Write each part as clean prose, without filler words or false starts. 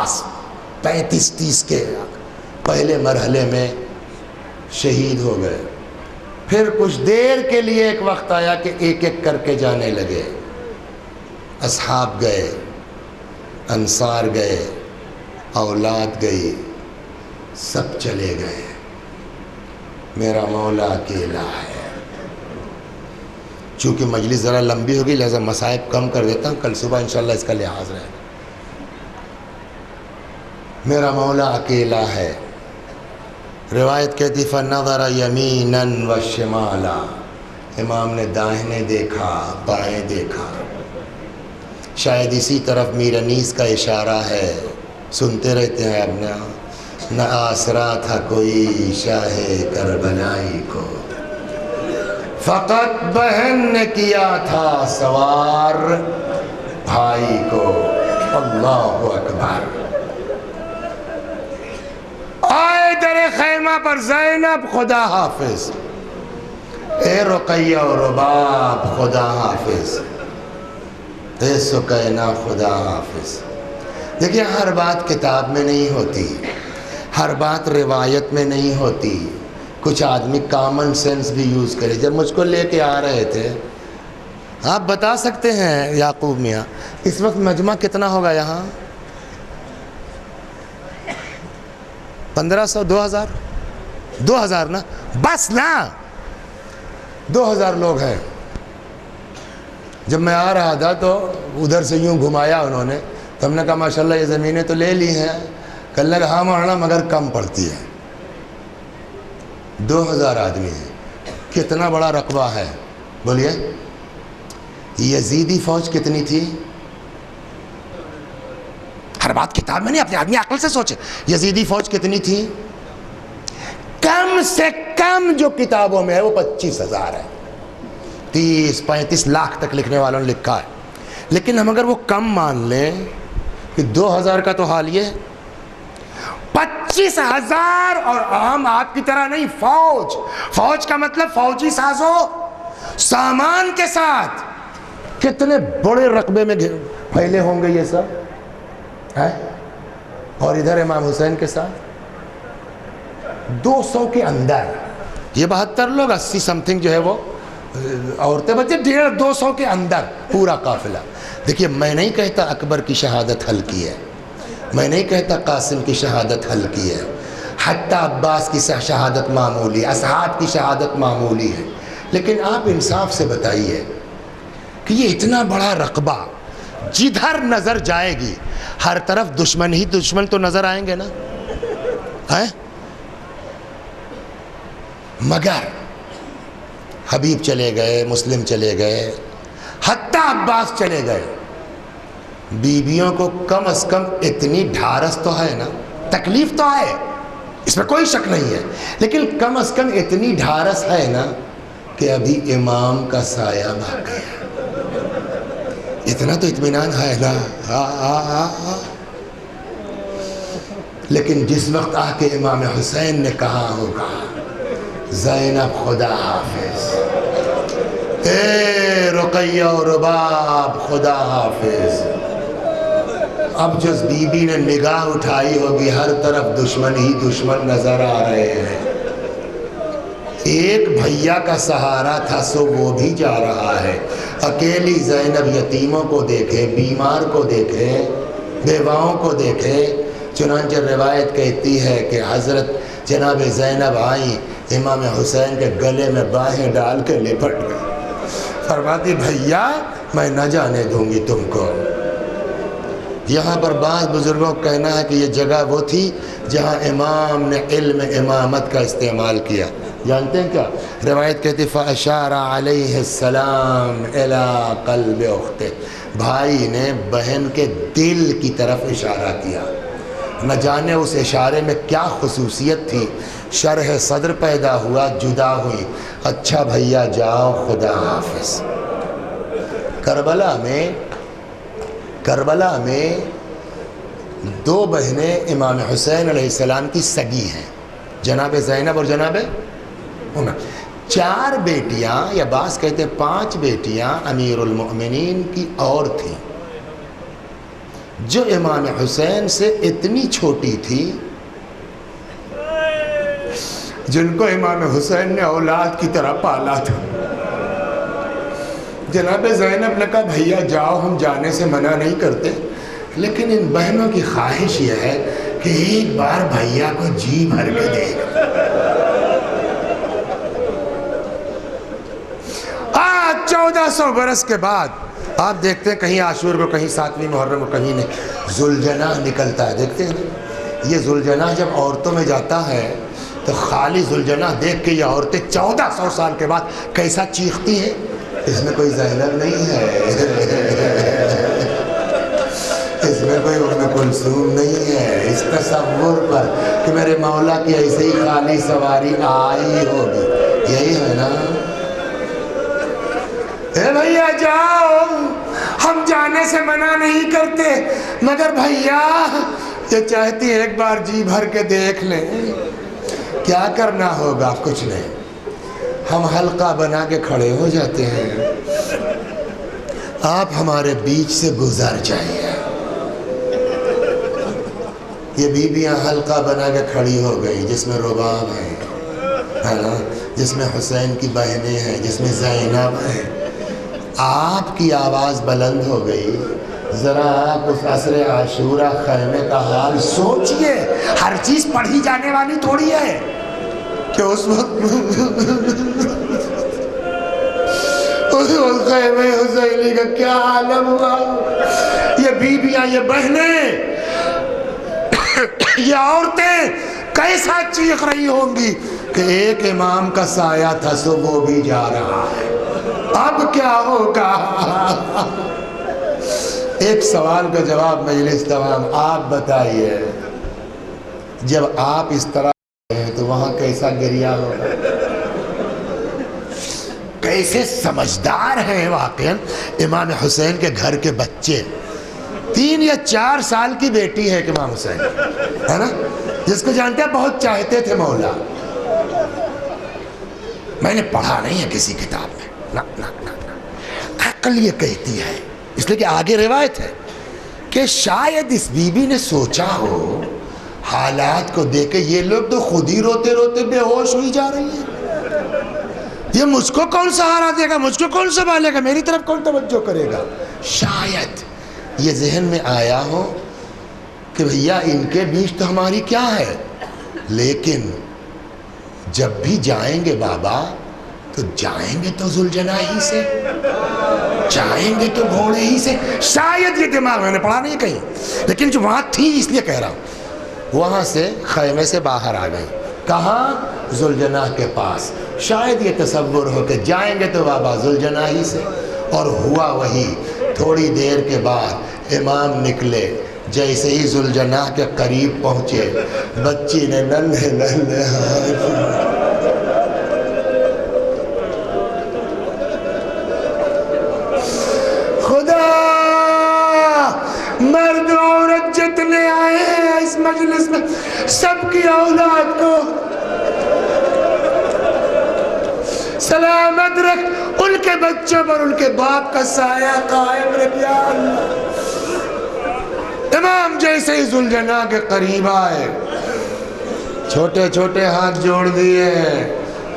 عباس 35-30 کے پہلے مرحلے میں شہید ہو گئے. پھر کچھ دیر کے لیے ایک وقت آیا کہ ایک ایک کر کے جانے لگے. اصحاب گئے، انصار گئے، اولاد گئی، سب چلے گئے. میرا مولا اکیلا ہے. چونکہ مجلس ذرا لمبی ہوگی لہذا مصائب کم کر دیتا ہوں، کل صبح انشاءاللہ اس کا لحاظ رہے. میرا مولا اکیلا ہے. روایت کہتی فنظر یمینا وشمالا، امام نے داہنے دیکھا، بائیں دیکھا. شاید اسی طرف میر انیس کا اشارہ ہے، سنتے رہتے ہیں اب نہ آسرا تھا کوئی شاہ کربلائی کو، فقط بہن نے کیا تھا سوار بھائی کو. اللہ اکبر. آئے در خیمہ پر زینب خدا حافظ، اے رقیہ و رباب خدا حافظ، اے سکینہ خدا حافظ. دیکھیں ہر بات کتاب میں نہیں ہوتی، ہر بات روایت میں نہیں ہوتی. کچھ آدمی کامن سینس بھی یوز کرے. جب مجھ کو لے کے آ رہے تھے، آپ بتا سکتے ہیں یعقوب میاں اس وقت مجمع کتنا ہوگا یہاں؟ 1500 2000 نا، بس نا 2000 لوگ ہیں. جب میں آ رہا تھا تو ادھر سے یوں گھمایا انہوں نے، تو ہم نے کہا ماشاءاللہ یہ زمینیں تو لے لی ہیں. کہنے لگا ہاں مولانا مگر کم پڑتی ہے. 2000 آدمی ہیں، کتنا بڑا رقبہ ہے. بولیے یزیدی فوج کتنی تھی؟ ہر بات کتاب میں نہیں، اپنے آدمی عقل سے سوچے. یزیدی فوج کتنی تھی؟ کم سے کم جو کتابوں میں ہے وہ 25,000 ہے. 30-35 لاکھ تک لکھنے والوں نے لکھا ہے. لیکن ہم اگر وہ کم مان لیں کہ 2000 کا تو حال یہ ہے، 25,000 اور عام آپ کی طرح نہیں. فوج کا مطلب فوجی سازو سامان کے ساتھ. کتنے بڑے رقبے میں پھیلے ہوں گے یہ سب ہے. اور ادھر امام حسین کے ساتھ 200 کے اندر یہ 72 لوگ، 80 سم تھنگ جو ہے وہ عورتیں بچے، 150-200 کے اندر پورا قافلہ. دیکھیے میں نہیں کہتا اکبر کی شہادت ہلکی ہے، میں نہیں کہتا قاسم کی شہادت ہلکی ہے، حتیٰ عباس کی شہادت معمولی، اصحاب کی شہادت معمولی ہے. لیکن آپ انصاف سے بتائیے کہ یہ اتنا بڑا رقبہ جدھر نظر جائے گی ہر طرف دشمن ہی دشمن تو نظر آئیں گے نا. مگر حبیب چلے گئے، مسلم چلے گئے، حتیٰ عباس چلے گئے. بیویوں کو کم از کم اتنی ڈھارس تو ہے نا، تکلیف تو ہے اس میں کوئی شک نہیں ہے، لیکن کم از کم اتنی ڈھارس ہے نا کہ ابھی امام کا سایہ باقی ہے. اتنا تو اطمینان ہے نا. لیکن جس وقت آ کے امام حسین نے کہا ہوگا زینب خدا حافظ، اے رقیہ و رباب خدا حافظ، اب جس بی بی نے نگاہ اٹھائی ہوگی ہر طرف دشمن ہی دشمن نظر آ رہے ہیں. ایک بھیا کا سہارا تھا سو وہ بھی جا رہا ہے. اکیلی زینب یتیموں کو دیکھے، بیمار کو دیکھے، بیواؤں کو دیکھے. چنانچہ روایت کہتی ہے کہ حضرت جناب زینب آئیں، امام حسین کے گلے میں باہیں ڈال کے لپٹ گئی، فرماتی بھیا میں نہ جانے دوں گی تم کو. یہاں پر بعض بزرگوں کا کہنا ہے کہ یہ جگہ وہ تھی جہاں امام نے علم امامت کا استعمال کیا. جانتے ہیں کیا روایت کہتی فَأَشَارَ عَلَيْهِ السَّلَامُ إِلَىٰ قَلْبِ أُخْتِهِ، بھائی نے بہن کے دل کی طرف اشارہ کیا. نہ جانے اس اشارے میں کیا خصوصیت تھی. شرح صدر پیدا ہوا، جدا ہوئی. اچھا بھیا جاؤ خدا حافظ. کربلا میں 2 بہنیں امام حسین علیہ السلام کی سگی ہیں، جناب زینب اور جناب عمر. 4 بیٹیاں یا بعض کہتے ہیں 5 بیٹیاں امیر المؤمنین کی اور تھیں. جو امام حسین سے اتنی چھوٹی تھی، جن کو امام حسین نے اولاد کی طرح پالا تھا. جناب زینب نے کہا بھیا جاؤ، ہم جانے سے منع نہیں کرتے، لیکن ان بہنوں کی خواہش یہ ہے کہ ایک بار بھیا کو جی بھر کے دیکھ. آج 1400 برس کے بعد آپ دیکھتے ہیں کہیں عاشور کو، کہیں 7ویں محرم کو، کہیں نہیں، ذوالجناح نکلتا ہے. دیکھتے ہیں یہ ذوالجناح جب عورتوں میں جاتا ہے تو خالی ذوالجناح دیکھ کے یہ عورتیں 1400 سال کے بعد کیسا چیختی ہیں، اس میں کوئی زینب نہیں ہے، اس میں کوئی ام کلثوم نہیں ہے. اس تصور پر کہ میرے مولا کی ایسے ہی خالی سواری آئی ہوگی، یہی ہے نا. اے بھیا جاؤ، ہم جانے سے منع نہیں کرتے، مگر بھیا یہ چاہتی ہے ایک بار جی بھر کے دیکھ لیں. کیا کرنا ہوگا؟ کچھ نہیں، ہم حلقہ بنا کے کھڑے ہو جاتے ہیں، آپ ہمارے بیچ سے گزر جائیے. یہ بیویاں حلقہ بنا کے کھڑی ہو گئی، جس میں رباب ہے نا، جس میں حسین کی بہنیں ہیں، جس میں زینب ہے. آپ کی آواز بلند ہو گئی. ذرا آپ اس عصر عاشورہ خیمے کا حال سوچئے. ہر چیز پڑھی جانے والی تھوڑی ہے کہ اس وقت خیمے حسینی کا کیا عالم ہوا. یہ بیویاں، یہ بہنیں، یہ عورتیں کیسا چیخ رہی ہوں گی کہ ایک امام کا سایہ تھا سو وہ بھی جا رہا ہے، اب کیا ہوگا. ایک سوال کا جواب مجلس تمام، آپ بتائیے جب آپ اس طرح ہیں تو وہاں کیسا گریہ ہوگا. کیسے سمجھدار ہیں واقعا امام حسین کے گھر کے بچے. 3 یا 4 سال کی بیٹی ہے امام حسین، ہے نا، جس کو جانتے ہیں بہت چاہتے تھے مولا. میں نے پڑھا نہیں ہے کسی کتاب میں، عقل یہ کہتی ہے، اس لیے کہ آگے روایت ہے کہ شاید اس بی بی نے سوچا ہو حالات کو دیکھ کے یہ لوگ تو خود ہی روتے روتے بے ہوش ہوئی جا رہی ہیں، یہ مجھ کو کون سہارا دے گا، مجھ کو کون سنبھالے گا، میری طرف کون توجہ کرے گا. شاید یہ ذہن میں آیا ہو کہ بھیا ان کے بیچ تو ہماری کیا ہے، لیکن جب بھی جائیں گے بابا تو جائیں گے تو ذوالجناح ہی سے، جائیں گے تو گھوڑے ہی سے. شاید یہ دماغ میں نے پڑھا نہیں کہیں، لیکن جو وہاں تھی اس لیے کہہ رہا ہوں. وہاں سے خیمے سے باہر آ گئی. کہاں؟ ذوالجناح کے پاس. شاید یہ تصور ہو کہ جائیں گے تو بابا ذوالجناح ہی سے. اور ہوا وہی. تھوڑی دیر کے بعد امام نکلے. جیسے ہی ذوالجناح کے قریب پہنچے، بچی نے ننھے ننھے ہاتھ مرد عورت جتنے آئے ہیں اس مجلس میں سب کی اولاد کو سلامت رکھ، ان کے بچوں پر ان کے باپ کا سایہ قائم رکھ یا اللہ. امام جیسے ہی ذوالجناح کے قریب آئے، چھوٹے چھوٹے ہاتھ جوڑ دیے،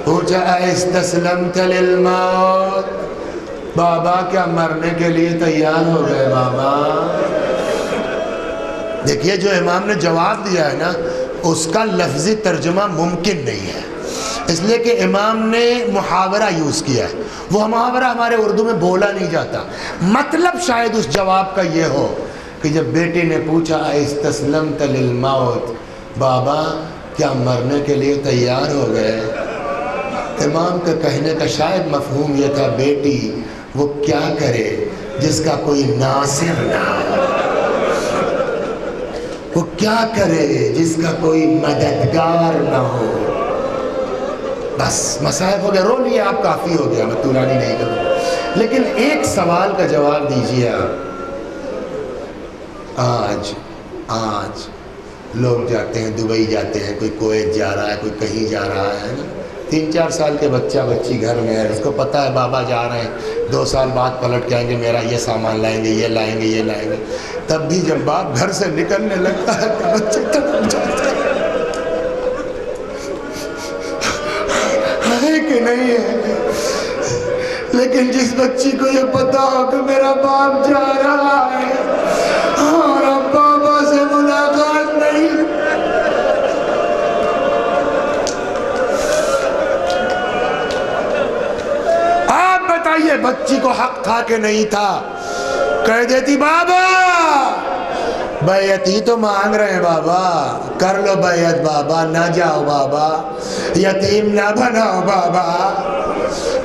پوچھا استسلمت للموت، بابا کیا مرنے کے لیے تیار ہو گئے بابا. دیکھیے جو امام نے جواب دیا ہے نا، اس کا لفظی ترجمہ ممکن نہیں ہے، اس لیے کہ امام نے محاورہ یوز کیا ہے. وہ محاورہ ہمارے اردو میں بولا نہیں جاتا. مطلب شاید اس جواب کا یہ ہو کہ جب بیٹی نے پوچھا استسلمت للموت، بابا کیا مرنے کے لیے تیار ہو گئے، امام کے کہنے کا شاید مفہوم یہ تھا، بیٹی وہ کیا کرے جس کا کوئی ناصر نہ ہو، وہ کیا کرے جس کا کوئی مددگار نہ ہو. بس مسائب ہو گیا، رو لیا آپ، کافی ہو گیا، میں طولانی نہیں کروں. لیکن ایک سوال کا جواب دیجیے آپ. آج لوگ جاتے ہیں، دبئی جاتے ہیں، کوئی کویت جا رہا ہے، کوئی کہیں جا رہا ہے نا، 3-4 سال کے بچی گھر میں ہے، اس کو پتہ ہے بابا جا رہے ہیں 2 سال بعد پلٹ کے آئیں گے، میرا یہ سامان لائیں گے، یہ لائیں گے، یہ لائیں گے، تب بھی جب باپ گھر سے نکلنے لگتا ہے تو بچے تڑپ جاتے ہیں کہ نہیں ہے؟ لیکن جس بچی کو یہ پتا ہو کہ میرا باپ جا رہا ہے اور اب بابا سے ملاقات نہیں، آپ بتائیے بچی کو حق تھا کہ نہیں تھا؟ کہہ دیتی بابا بیعت ہی تو مانگ رہے ہیں بابا، کر لو بیعت بابا، نہ جاؤ بابا، یتیم نہ بناؤ بابا۔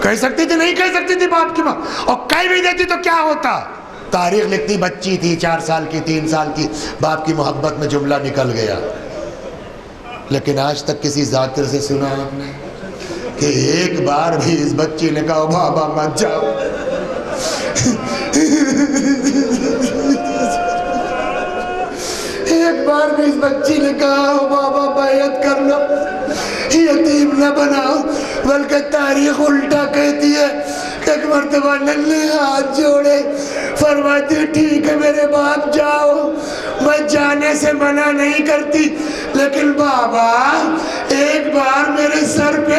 کہہ سکتی تھی؟ نہیں کہہ سکتی تھی باپ کی ماں، اور کہہ بھی دیتی تو کیا ہوتا؟ تاریخ لکھتی بچی تھی 4 سال کی 3 سال کی، باپ کی محبت میں جملہ نکل گیا۔ لیکن آج تک کسی ذاکر سے سنا آپ نے کہ ایک بار بھی اس بچی نے کہا بابا مت جاؤ؟ ایک بار بھی اس بچی نے کہا بابا بیعت کر لو، یتیم نہ بناؤ؟ بلکہ تاریخ الٹا کہتی ہے، ایک مرتبہ ننھے ہاتھ جوڑے فرماتی ٹھیک ہے میرے باپ جاؤ، میں جانے سے منع نہیں کرتی، لیکن بابا ایک بار میرے سر پہ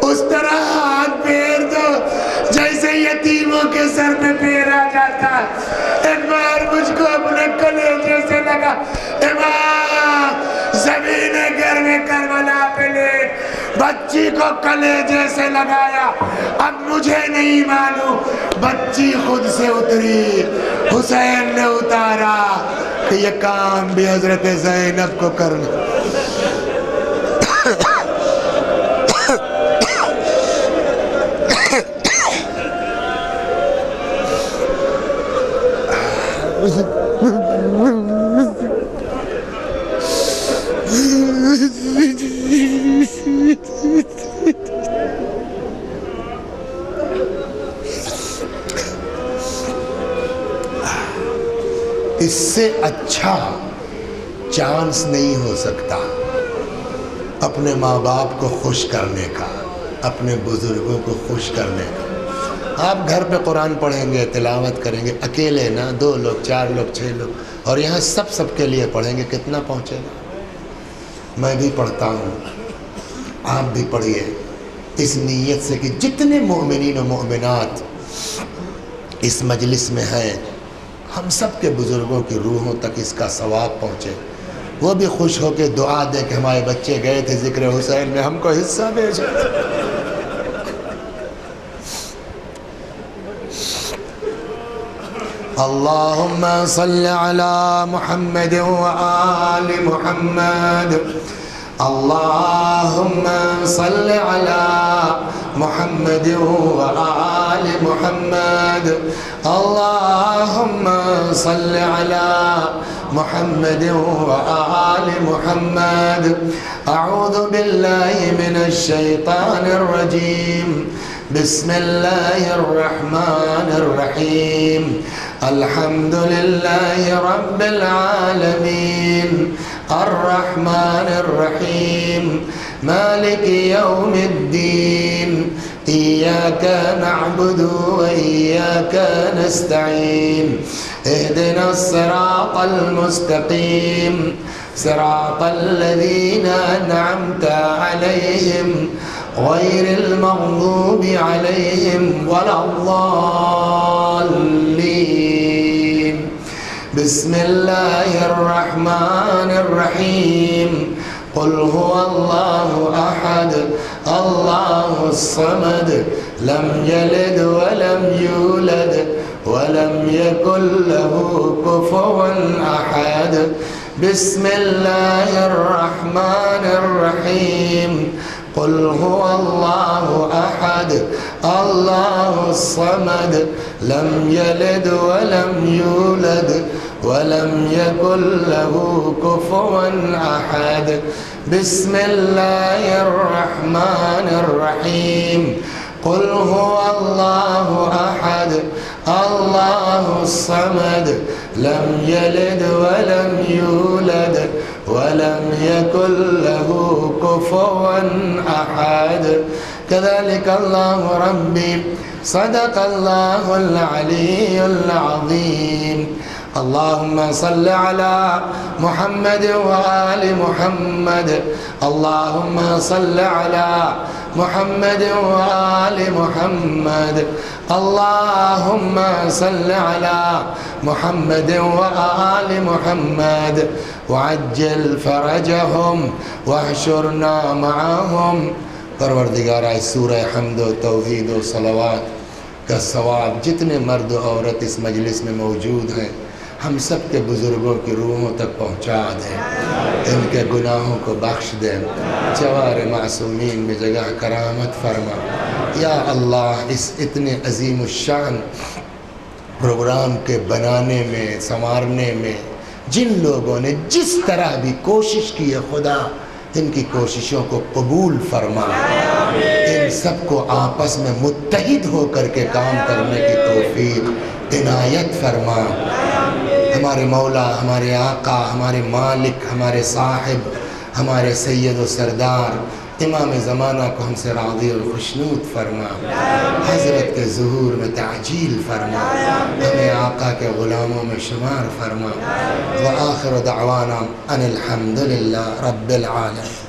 اس طرح ہاتھ پھیر دو جیسے یتیموں کے سر پہ پھیر آ جاتا، ایک بار مجھ کو اپنے کلیجے سے لگا، امام زمین گرم کربلا پہ لے بچی کو کلیجے سے لگایا۔ اب مجھے نہیں معلوم بچی خود سے اتری، حسین نے اتارا کہ یہ کام بھی حضرت زینب کو کرنا۔ اس سے اچھا چانس نہیں ہو سکتا اپنے ماں باپ کو خوش کرنے کا، اپنے بزرگوں کو خوش کرنے کا۔ آپ گھر پہ قرآن پڑھیں گے، تلاوت کریں گے، اکیلے نہ، 2 لوگ 4 لوگ 6 لوگ، اور یہاں سب کے لیے پڑھیں گے، کتنا پہنچے گا؟ میں بھی پڑھتا ہوں، آپ بھی پڑھیے، اس نیت سے کہ جتنے مومنین و مومنات اس مجلس میں ہیں، ہم سب کے بزرگوں کی روحوں تک اس کا ثواب پہنچے، وہ بھی خوش ہو کے دعا دے کہ ہمارے بچے گئے تھے ذکر حسین میں، ہم کو حصہ بھیجے۔ اللہم صل علی محمد وآل محمد، اللہم صل علی محمد وآل محمد، اللہم صل علی محمد وآل محمد۔ اعوذ باللہ من الشیطان الرجیم، بسم اللہ الرحمن الرحیم، الحمد للہ رب العالمین، الرحمن الرحیم، مالک یوم الدین، ایاک نعبد و ایاک نستعین، اہدنا الصراط المستقیم، صراط الذین انعمت علیہم غیر المغضوب علیہم ولا الضالین۔ بسم اللہ الرحمن الرحیم، قل هو اللہ احد اللہ الصمد، لم یلد ولم یولد ولم یکن له کفوا احد۔ بسم اللہ الرحمن الرحیم، قل هو اللہ احد اللہ الصمد، لم یلد ولم یولد ولم یکن له کفوا احد۔ بسم اللہ الرحمن الرحیم، قل هو اللہ احد اللہ الصمد لم یلد ولم یولد ولم یکن له کفوا احد كذلك الله ربي صدق الله العلي العظيم اللهم صل على محمد وآل محمد اللهم صل على محمد وآل محمد اللهم صل على محمد وآل محمد وعجل فرجهم واحشرنا معهم پروردگارہ اس سورہ حمد و توحید و صلوات کا ثواب جتنے مرد و عورت اس مجلس میں موجود ہیں ہم سب کے بزرگوں کی روحوں تک پہنچا دیں، ان کے گناہوں کو بخش دیں، جوار معصومین میں جگہ کرامت فرما۔ یا اللہ اس اتنے عظیم الشان پروگرام کے بنانے میں سنوارنے میں جن لوگوں نے جس طرح بھی کوشش کی ہے خدا ان کی کوششوں کو قبول فرما، ان سب کو آپس میں متحد ہو کر کے کام کرنے کی توفیق عنایت فرما۔ ہمارے مولا، ہمارے آقا، ہمارے مالک، ہمارے صاحب، ہمارے سید و سردار امام زمانہ کو ہم سے راضی اور خوشنود فرما، حضرت کے ظہور میں تعجیل فرما، ہمیں آقا کے غلاموں میں شمار فرما۔ وآخر دعوانا ان الحمدللہ رب العالمین۔